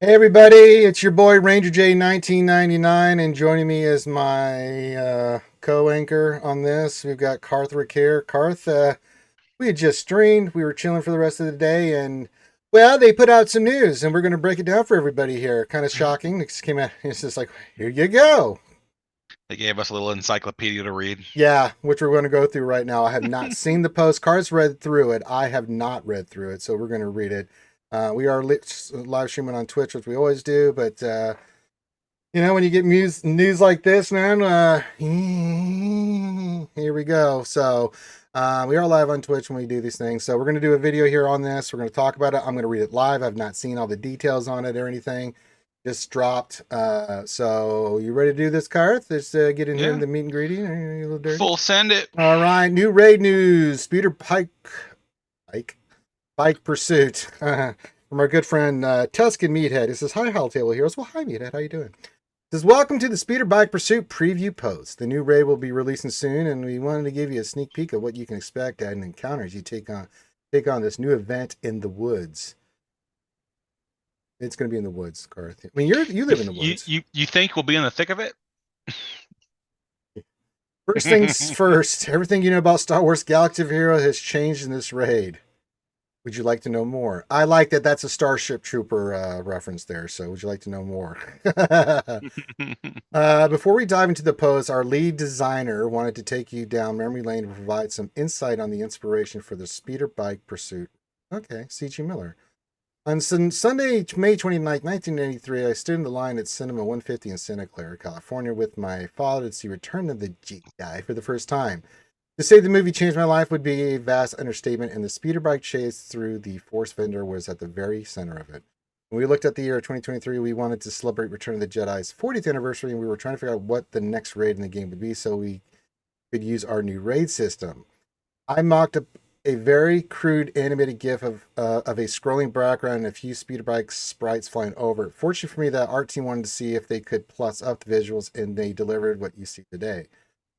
Hey everybody, it's your boy Ranger J 1999, and joining me is my co-anchor on this. We've got Carth here. Carth, we had just streamed. We were chilling for the rest of the day, and well, they put out some news, and we're going to break it down for everybody here. Kind of shocking. It just came out. It's just like, here you go. They gave us a little encyclopedia to read. Yeah, which we're going to go through right now. I have not seen the post. Car's read through it. I have not read through it, so we're going to read it. We are live streaming on Twitch, which we always do, but when you get news like this, man, here we go. So, we are live on Twitch when we do these things. So, we're going to do a video here on this. We're going to talk about it. I'm going to read it live. I've not seen all the details on it or anything. Just dropped. So, you ready to do this, Carth? Let's get in here in Yeah, the meet and greeting. Are you a little dirty? full send it. All right. New raid news. Speeder Pike, Bike Pursuit. From our good friend Tuscan Meathead. It says, "Hi, Hell Table Heroes." Well, hi, Meathead. How you doing? Says, "Welcome to the Speeder Bike Pursuit preview post. The new raid will be releasing soon, and we wanted to give you a sneak peek of what you can expect at an encounter as you take on this new event in the woods." It's going to be in the woods, Garth. I mean, you live in the You, woods. you you think we'll be in the thick of it? First things first, everything you know about Star Wars Galaxy of Heroes has changed in this raid. Would you like to know more? I like that. That's a Starship Trooper reference there. So, would you like to know more? Before we dive into the post, our lead designer wanted to take you down memory lane to provide some insight on the inspiration for the speeder bike pursuit. Okay, C.G. Miller. On Sunday, May 29th, 1983, I stood in the line at Cinema 150 in Santa Clara, California, with my father to see Return of the Jedi for the first time. To say the movie changed my life would be a vast understatement, and the speeder bike chase through the Force Vendor was at the very center of it. When we looked at the year of 2023, we wanted to celebrate Return of the Jedi's 40th anniversary, and we were trying to figure out what the next raid in the game would be so we could use our new raid system. I mocked up a very crude animated GIF of a scrolling background and a few speeder bike sprites flying over. Fortunately for me, that art team wanted to see if they could plus up the visuals, and they delivered what you see today.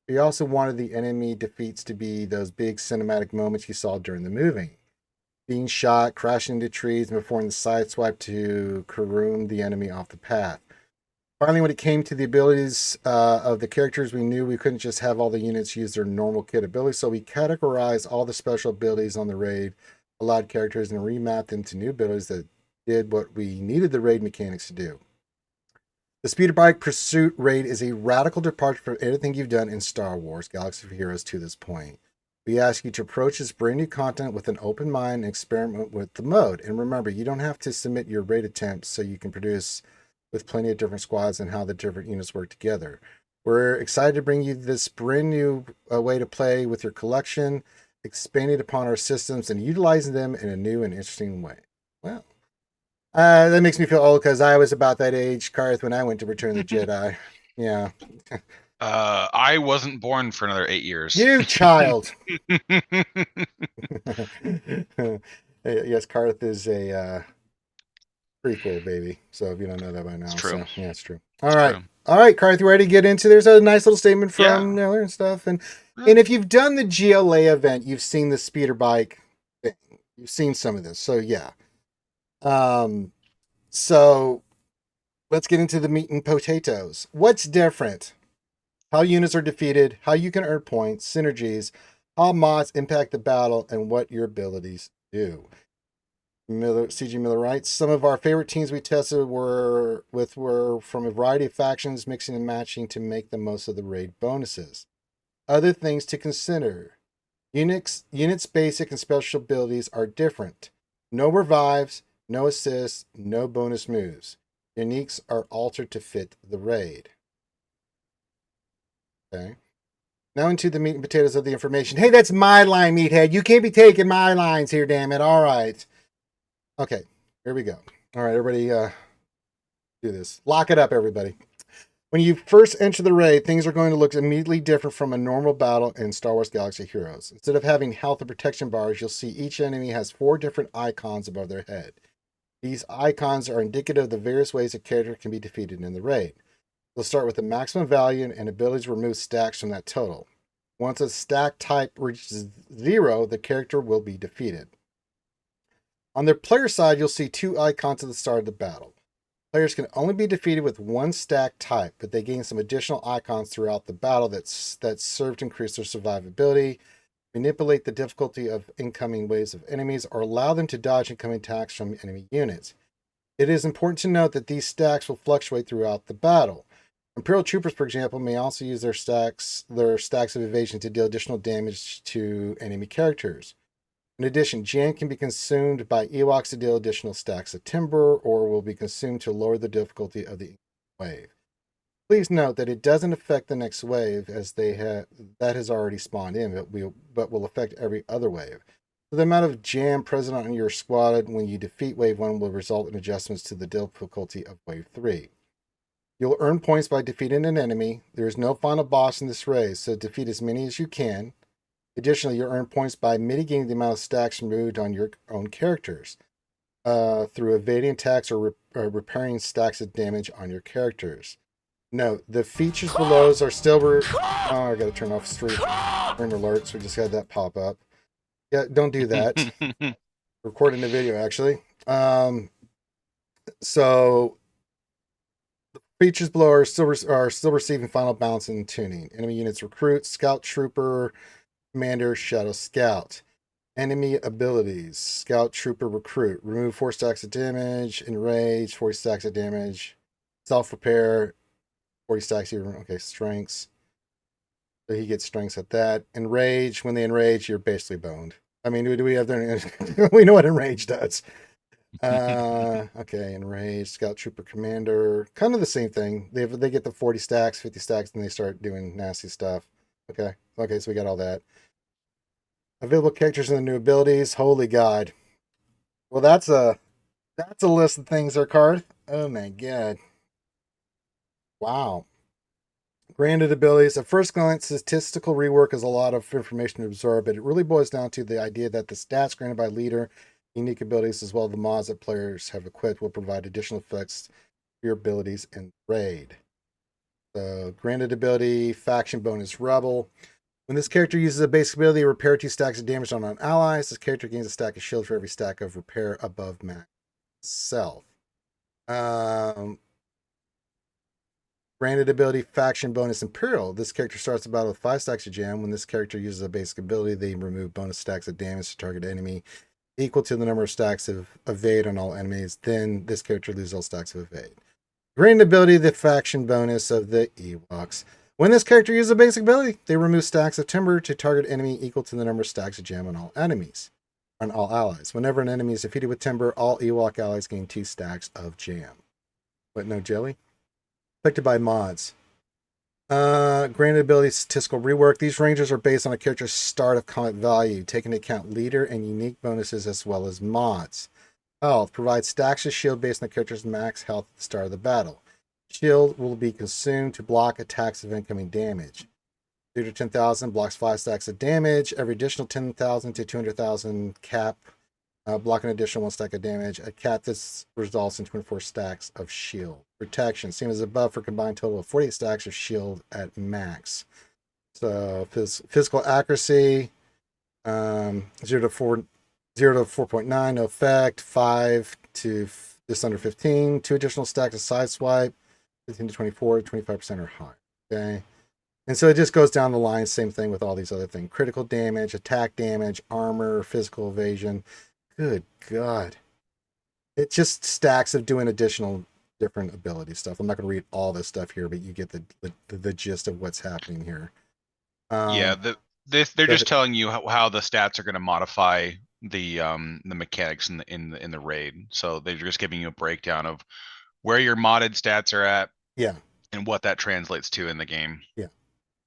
We also wanted the enemy defeats to be those big cinematic moments you saw during the movie. Being shot, crashing into trees, and performing the sideswipe to caroom the enemy off the path. Finally, when it came to the abilities of the characters, we knew we couldn't just have all the units use their normal kit abilities, so we categorized all the special abilities on the raid, allowed characters, and remapped them to new abilities that did what we needed the raid mechanics to do. The Speeder Bike Pursuit raid is a radical departure from anything you've done in Star Wars Galaxy of Heroes to this point. We ask you to approach this brand new content with an open mind and experiment with the mode. And remember, you don't have to submit your raid attempts so you can produce with plenty of different squads and how the different units work together. We're excited to bring you this brand new way to play with your collection, expanding upon our systems and utilizing them in a new and interesting way. Well, that makes me feel old because I was about that age, Carth, when I went to Return of the Jedi. Yeah. I wasn't born for another 8 years. You child. Yes, Carth is a prequel baby. So if you don't know that by It's now, true. so yeah, it's true. All It's right. true. All right, Carth, you ready to get into? There's a nice little statement Yeah. from Miller and stuff. And Yeah. and if you've done the GLA event, you've seen the speeder bike thing. You've seen some of this. So yeah. Um so let's get into the meat and potatoes. What's different? How units are defeated, how you can earn points, synergies, how mods impact the battle, and what your abilities do. C.G. Miller writes, some of our favorite teams we tested were from a variety of factions, mixing and matching to make the most of the raid bonuses. Other things to consider. Units basic and special abilities are different. No revives, no assists, no bonus moves. Uniques are altered to fit the raid. Okay. Now into the meat and potatoes of the information. Hey, that's my line, meathead. You can't be taking my lines here, damn it. All right. Okay, here we go. All right, everybody, do this. Lock it up, everybody. When you first enter the raid, things are going to look immediately different from a normal battle in Star Wars Galaxy Heroes. Instead of having health and protection bars, you'll see each enemy has 4 different icons above their head. These icons are indicative of the various ways a character can be defeated in the raid. They'll start with the maximum value and abilities remove stacks from that total. Once a stack type reaches 0, the character will be defeated. On the player side, you'll see 2 icons at the start of the battle. Players can only be defeated with one stack type, but they gain some additional icons throughout the battle that serve to increase their survivability, manipulate the difficulty of incoming waves of enemies, or allow them to dodge incoming attacks from enemy units. It is important to note that these stacks will fluctuate throughout the battle. Imperial troopers, for example, may also use their stacks of evasion to deal additional damage to enemy characters. In addition, jam can be consumed by Ewoks to deal additional stacks of timber, or will be consumed to lower the difficulty of the wave. Please note that it doesn't affect the next wave, as that has already spawned in, but will affect every other wave. So the amount of jam present on your squad when you defeat Wave 1 will result in adjustments to the difficulty of Wave 3. You'll earn points by defeating an enemy. There is no final boss in this race, so defeat as many as you can. Additionally, you'll earn points by mitigating the amount of stacks removed on your own characters through evading attacks or repairing stacks of damage on your characters. Note, the features below are still... I gotta turn off stream alerts. We just had that pop up. Yeah, don't do that. Recording the video, actually. So... features below are still receiving final balance and tuning. Enemy units recruit, scout trooper, commander, shadow scout. Enemy abilities: scout trooper recruit. Remove 4 stacks of damage. Enrage, 40 stacks of damage. Self repair, 40 stacks here. Okay, strengths. So he gets strengths at that. Enrage, when they enrage, you're basically boned. I mean, do we have their... we know what enrage does. Okay, enraged, scout trooper commander, kind of the same thing. They get the 40 stacks, 50 stacks, and they start doing nasty stuff. Okay, so we got all that. Available characters and the new abilities. Holy God. Well, that's a list of things there, Carth. Oh my God. Wow. Granted abilities. At first glance, statistical rework is a lot of information to absorb, but it really boils down to the idea that the stats granted by leader, unique abilities, as well as the mods that players have equipped, will provide additional effects for your abilities in raid. So, granted ability, faction bonus, rebel. When this character uses a basic ability, repair 2 stacks of damage on allies. This character gains a stack of shield for every stack of repair above max self. Granted ability, faction bonus, Imperial. This character starts the battle with 5 stacks of jam. When this character uses a basic ability, they remove bonus stacks of damage to target enemy equal to the number of stacks of evade on all enemies. Then this character loses all stacks of evade. Granted ability, the faction bonus of the Ewoks. When this character uses a basic ability, they remove stacks of timber to target enemy equal to the number of stacks of jam on all enemies. On all allies. Whenever an enemy is defeated with timber, all Ewok allies gain 2 stacks of jam. But no jelly? Affected by mods. Granted ability, statistical rework. These ranges are based on a character's start of combat value, taking into account leader and unique bonuses as well as mods. Health. Provides stacks of shield based on the character's max health at the start of the battle. Shield will be consumed to block attacks of incoming damage. 0 to 10,000 blocks 5 stacks of damage. Every additional 10,000 to 200,000 cap. Block an additional 1 stack of damage. A cap, this results in 24 stacks of shield. Protection, same as above, for combined total of 48 stacks of shield at max. So physical accuracy, 0 to 4.9, no effect. 5 to just under 15. 2 additional stacks of sideswipe. 15 to 24, 25% or higher. Okay. And so it just goes down the line. Same thing with all these other things. Critical damage, attack damage, armor, physical evasion. Good God. It just stacks of doing additional different ability stuff. I'm not going to read all this stuff here, but you get the gist of what's happening here. Yeah, they're just telling you how the stats are going to modify the mechanics in the raid. So they're just giving you a breakdown of where your modded stats are at. Yeah. And what that translates to in the game. Yeah.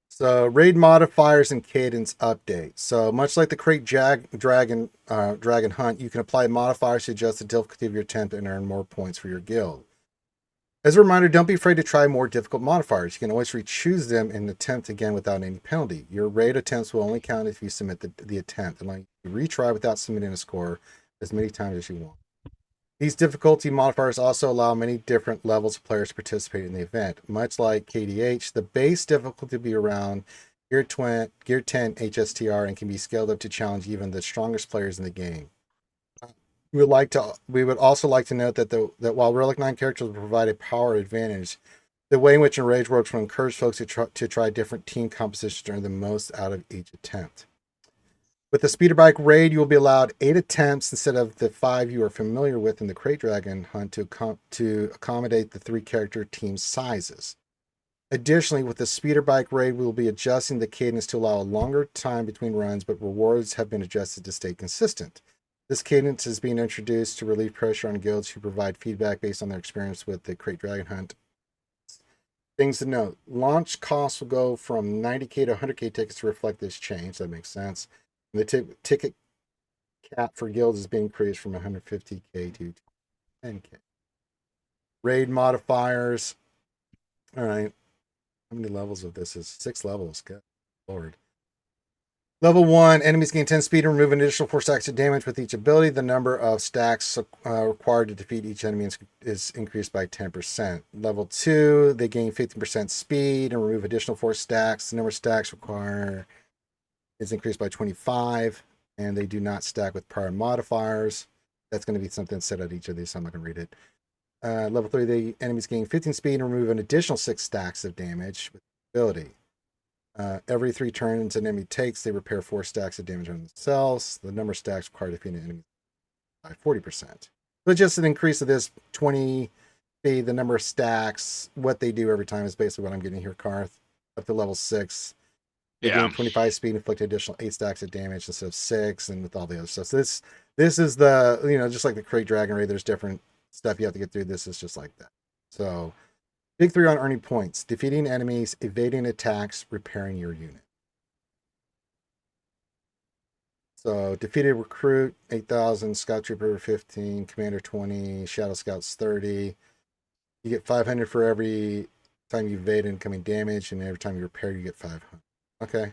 So raid modifiers and cadence update. So much like the crate dragon hunt, you can apply modifiers to adjust the difficulty of your attempt and earn more points for your guild. As a reminder, don't be afraid to try more difficult modifiers. You can always re-choose them and attempt again without any penalty. Your raid attempts will only count if you submit the attempt, allowing you to retry without submitting a score as many times as you want. These difficulty modifiers also allow many different levels of players to participate in the event. Much like KDH, the base difficulty will be around Gear 10 HSTR and can be scaled up to challenge even the strongest players in the game. We would also like to note that while Relic 9 characters will provide a power advantage, the way in which Enrage works will encourage folks to try different team compositions to earn the most out of each attempt. With the speeder bike raid, you will be allowed 8 attempts instead of the 5 you are familiar with in the Crate Dragon hunt to accommodate the 3 character team sizes. Additionally, with the speeder bike raid, we will be adjusting the cadence to allow a longer time between runs, but rewards have been adjusted to stay consistent. This cadence is being introduced to relieve pressure on guilds who provide feedback based on their experience with the Crate Dragon hunt. Things to note: launch costs will go from 90k to 100k tickets to reflect this change. That makes sense. And the ticket cap for guilds is being increased from 150k to 10k. Raid modifiers. All right. How many levels of this is? 6 levels. Good Lord. Level 1, enemies gain 10 speed and remove an additional 4 stacks of damage with each ability. The number of stacks required to defeat each enemy is increased by 10%. Level 2, they gain 15% speed and remove additional 4 stacks. The number of stacks required is increased by 25, and they do not stack with prior modifiers. That's going to be something said at each of these, so I'm not going to read it. Level 3, the enemies gain 15 speed and remove an additional 6 stacks of damage with ability. Every 3 turns an enemy takes, they repair 4 stacks of damage on themselves. The number of stacks required to defeat an enemy by 40%. So just an increase of this 20 speed, the number of stacks, what they do every time is basically what I'm getting here, Carth. Up to level 6. They gain 25 speed, inflict additional 8 stacks of damage instead of 6, and with all the other stuff. So this is the, just like the Crate Dragon Raid, there's different stuff you have to get through. This is just like that. So big 3 on earning points: defeating enemies, evading attacks, repairing your unit. So defeated recruit 8,000, scout trooper 15, commander 20, shadow scouts 30. You get 500 for every time you evade incoming damage, and every time you repair you get 500. Okay.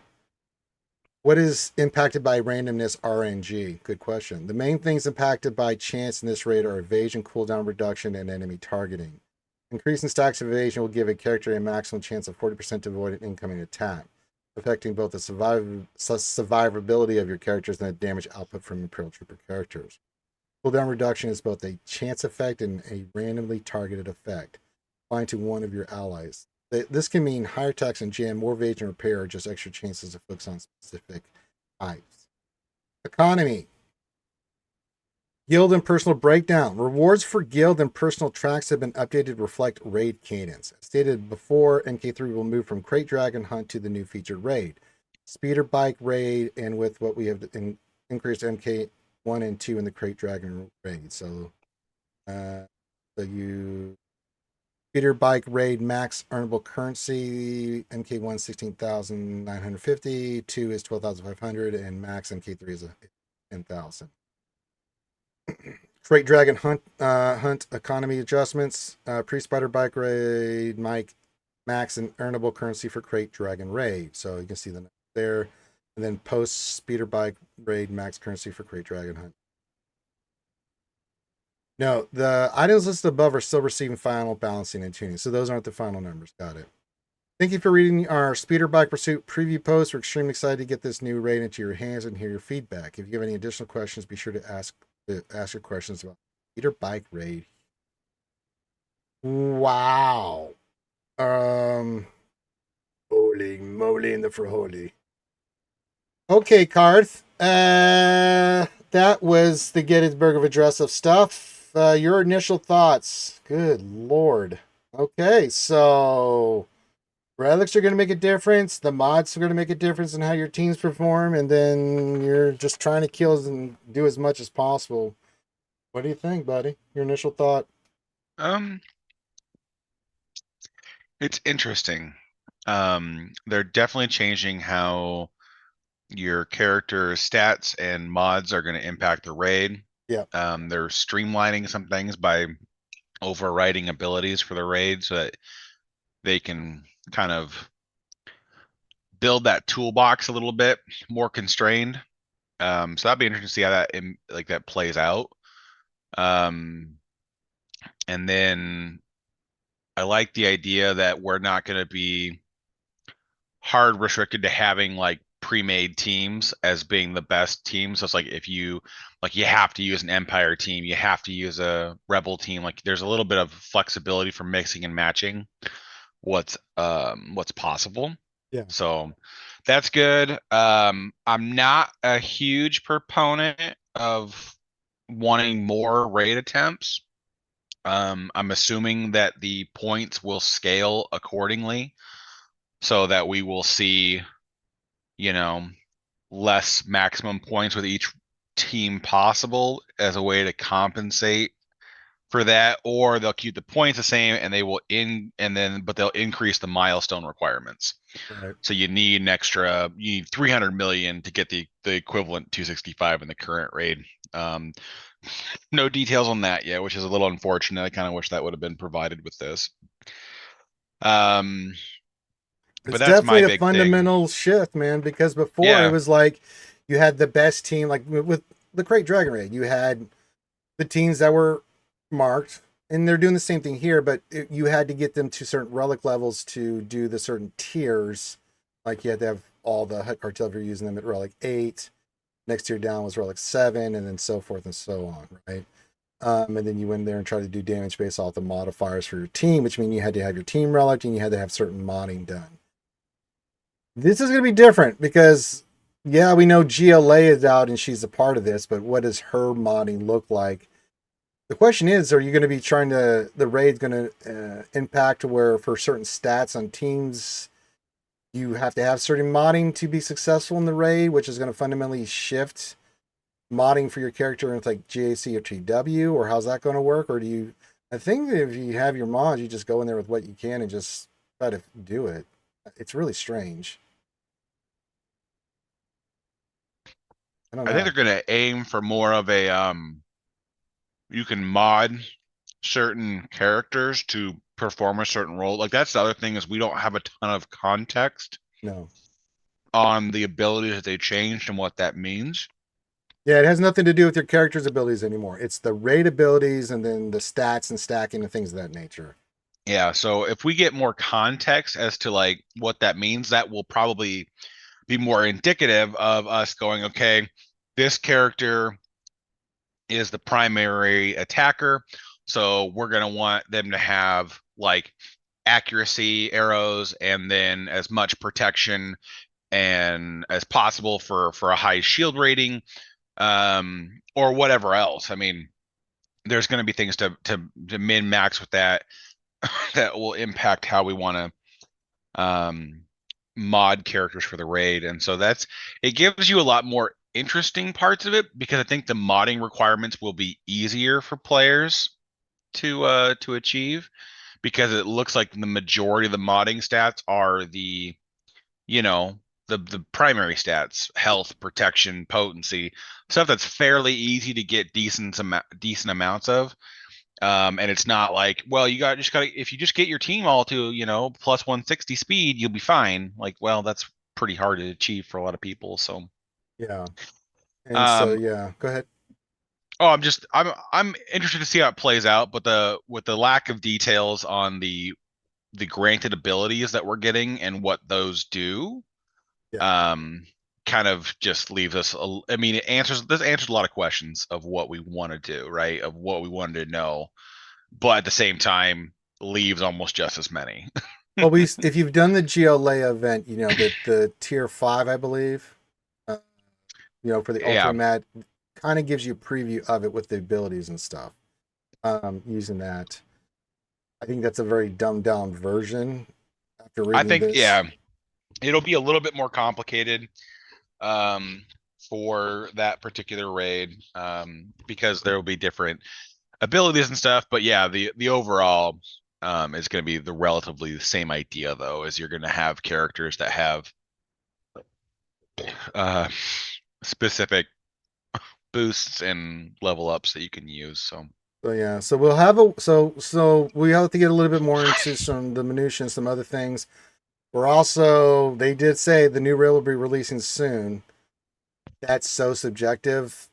What is impacted by randomness RNG? Good question. The main things impacted by chance in this raid are evasion, cooldown reduction, and enemy targeting. Increasing stacks of evasion will give a character a maximum chance of 40% to avoid an incoming attack, affecting both the survivability of your characters and the damage output from Imperial Trooper characters. Cooldown reduction is both a chance effect and a randomly targeted effect, applying to one of your allies. This can mean higher attacks and jam, more evasion repair, or just extra chances to focus on specific types. Economy. Guild and personal breakdown. Rewards for guild and personal tracks have been updated to reflect raid cadence. As stated before, MK3 will move from Crate Dragon Hunt to the new featured raid, Speeder Bike Raid, and with what we have increased MK1 and 2 in the Crate Dragon Raid. So you Speeder Bike Raid max earnable currency, MK1 16,950, 2 is 12,500, and max MK3 is 10,000. Crate Dragon Hunt economy adjustments. Pre-Spider Bike Raid, max and earnable currency for Crate Dragon Raid. So you can see them there. And then post Speeder Bike Raid, max currency for Crate Dragon Hunt. No, the items listed above are still receiving final balancing and tuning. So those aren't the final numbers. Got it. Thank you for reading our Speeder Bike Pursuit preview post. We're extremely excited to get this new raid into your hands and hear your feedback. If you have any additional questions, be sure to ask your questions about Speeder Bike Raid. Wow. Holy moly in the frijoles. Okay, Carth. That was the Gettysburg Address of stuff. Your initial thoughts. Good Lord. Okay, so relics are going to make a difference. The mods are going to make a difference in how your teams perform, and then you're just trying to kill and do as much as possible. What do you think, buddy? Your initial thought? It's interesting. They're definitely changing how your character stats and mods are going to impact the raid. Yeah. They're streamlining some things by overriding abilities for the raid so that they can kind of build that toolbox a little bit more constrained. So that'd be interesting to see how that plays out. And then I like the idea that we're not going to be hard restricted to having like pre-made teams as being the best teams. So it's like if you you have to use an Empire team, you have to use a Rebel team. Like there's a little bit of flexibility for mixing and matching what's possible. Yeah. So that's good. I'm not a huge proponent of wanting more raid attempts. I'm assuming that the points will scale accordingly so that we will see, you know, less maximum points with each team possible as a way to compensate for that, or they'll keep the points the same and they will but they'll increase the milestone requirements. Right. So you need 300 million to get the equivalent 265 in the current raid. No details on that yet, which is a little unfortunate. I kind of wish that would have been provided with this. It's But that's definitely my a big thing. fundamental shift, man, because before it Yeah. was like you had the best team, like with the Crate Dragon Raid, you had the teams that were marked, and they're doing the same thing here, but you had to get them to certain relic levels to do the certain tiers. Like you had to have all the Hut cartel if you're using them at relic 8. Next tier down was relic 7, and then so forth and so on, right? And then you went there and tried to do damage based off the modifiers for your team, which means you had to have your team relic and you had to have certain modding done. This is going to be different because, yeah, we know GLA is out and she's a part of this, but what does her modding look like? The question is, are you going to be the raid's going to impact where for certain stats on teams, you have to have certain modding to be successful in the raid, which is going to fundamentally shift modding for your character into like GAC or TW, or how's that going to work? Or I think if you have your mods, you just go in there with what you can and just try to do it. It's really strange. I don't I think know. they're going to aim for more of a you can mod certain characters to perform a certain role. Like that's the other thing is we don't have a ton of context No. on the abilities that they changed and what that means. Yeah, it has nothing to do with your character's abilities anymore. It's the raid abilities and then the stats and stacking and things of that nature. Yeah, so if we get more context as to like what that means, that will probably be more indicative of us going, okay, this character is the primary attacker, so we're going to want them to have like accuracy arrows and then as much protection and as possible for a high shield rating, or whatever else. I mean, there's going to be things to min max with that that will impact how we want to mod characters for the raid. And so it gives you a lot more interesting parts of it because I think the modding requirements will be easier for players to achieve, because it looks like the majority of the modding stats are the, you know, the primary stats: health, protection, potency, stuff that's fairly easy to get decent amounts of. And it's not like, well, just gotta, if you just get your team all to, plus 160 speed, you'll be fine. Like, well, that's pretty hard to achieve for a lot of people. So, Yeah. And so, um, yeah, go ahead. oh, I'm interested to see how it plays out, but with the lack of details on the granted abilities that we're getting and what those do, Yeah. um, kind of just leaves us. I mean, this answers a lot of questions of what we want to do, right? Of what we wanted to know, but at the same time, leaves almost just as many. Well, if you've done the GLA event, you know that the tier 5, I believe, uh, for the Yeah, ultimate mat, kind of gives you a preview of it with the abilities and stuff. Using that, I think that's a very dumbed down version. After I reading think, this, yeah, it'll be a little bit more complicated um, for that particular raid, because there will be different abilities and stuff. But yeah, the overall is going to be the relatively the same idea, though, as you're going to have characters that have uh, specific boosts and level ups that you can use. So yeah, so we'll have so we have to get a little bit more into some the minutia and some other things. We're also, they did say the new rail will be releasing soon. That's so subjective.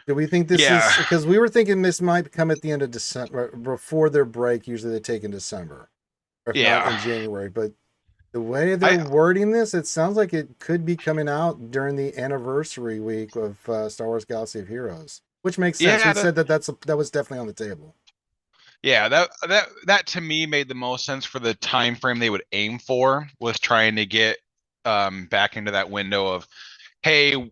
Do we think this Yeah, is because we were thinking this might come at the end of December before their break? Usually they take in December, or if not yeah. in January. But The way they're I wording this, it sounds like it could be coming out during the anniversary week of Star Wars Galaxy of Heroes, which makes sense. yeah, We said that that was definitely on the table. yeah, that to me made the most sense for the time frame they would aim for, was trying to get back into that window of, hey,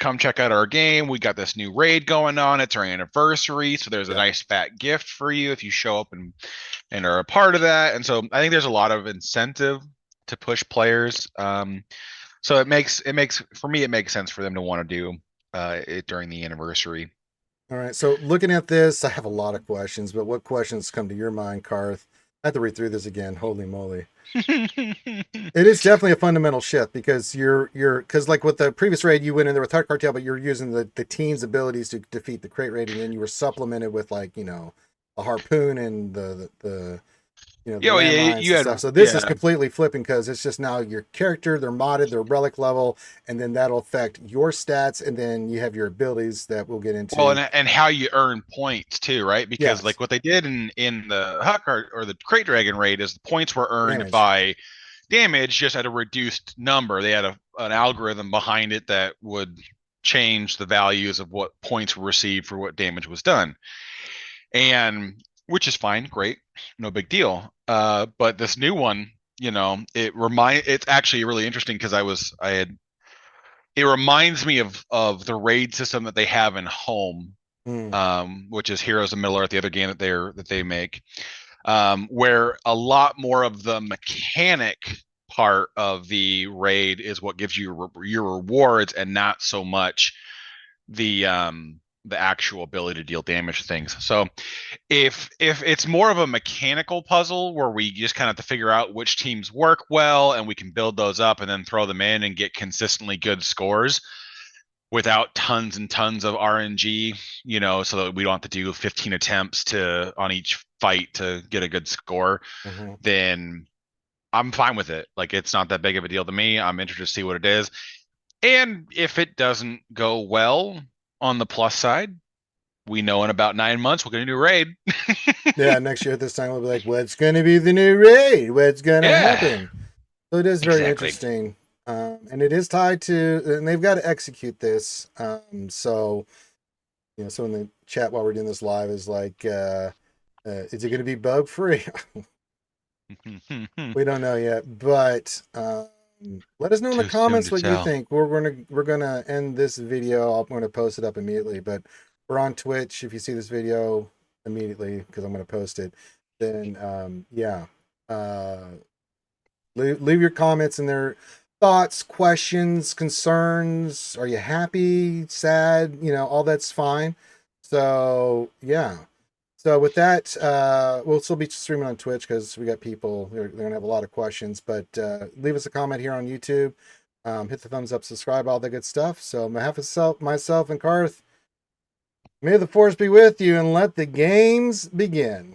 come check out our game. We got this new raid going on. It's our anniversary, so there's a Yeah. nice fat gift for you if you show up and are a part of that. And so I think there's a lot of incentive to push players. So it makes for me, it makes sense for them to want to do it during the anniversary. All right. So looking at this, I have a lot of questions, but what questions come to your mind, Carth? I have to read through this again. Holy moly. It is definitely a fundamental shift because because like with the previous raid, you went in there with Hut Cartel, but you're using the team's abilities to defeat the crate raid, and then you were supplemented with like, a harpoon and the Yeah, well, yeah, landmines you and had stuff. So this is yeah. completely flipping because it's just now your character, they're modded, they're relic level, and then that'll affect your stats, and then you have your abilities that we'll get Well, into. and how you earn points too, right? Because Yes, like what they did in the Huck or the Crate Dragon raid is the points were earned damage. by damage, just at a reduced number. They had an algorithm behind it that would change the values of what points were received for what damage was done, and which is fine, great, no big deal. But this new one, it's actually really interesting because I had it reminds me of the raid system that they have in Home, Hmm. which is Heroes of Middle Earth, the other game that they make, where a lot more of the mechanic part of the raid is what gives you your rewards, and not so much the actual ability to deal damage to things. So if it's more of a mechanical puzzle where we just kind of have to figure out which teams work well and we can build those up and then throw them in and get consistently good scores without tons and tons of RNG, so that we don't have to do 15 attempts on each fight to get a good score, Hmm. then I'm fine with it. Like, it's not that big of a deal to me. I'm interested to see what it is. And if it doesn't go well, on the plus side, we know in about 9 months we're gonna do a raid. Yeah, next year at this time we'll be like, what's going to be the new raid? What's going to Yeah, happen? So it is very exactly. interesting, and it is tied to, and they've got to execute this. So so in the chat while we're doing this live is like, is it going to be bug free? We don't know yet, but let us know in the Too soon comments to what you tell. think. We're gonna end this video. I'm gonna post it up immediately, but we're on Twitch. If you see this video immediately, because I'm gonna post it, then yeah, uh, leave your comments and their thoughts, questions, concerns. Are you happy, sad? All that's fine. So yeah. So with that, we'll still be streaming on Twitch because we got people. They're gonna have a lot of questions. But leave us a comment here on YouTube. Hit the thumbs up, subscribe, all the good stuff. So on behalf of myself and Carth, may the force be with you, and let the games begin.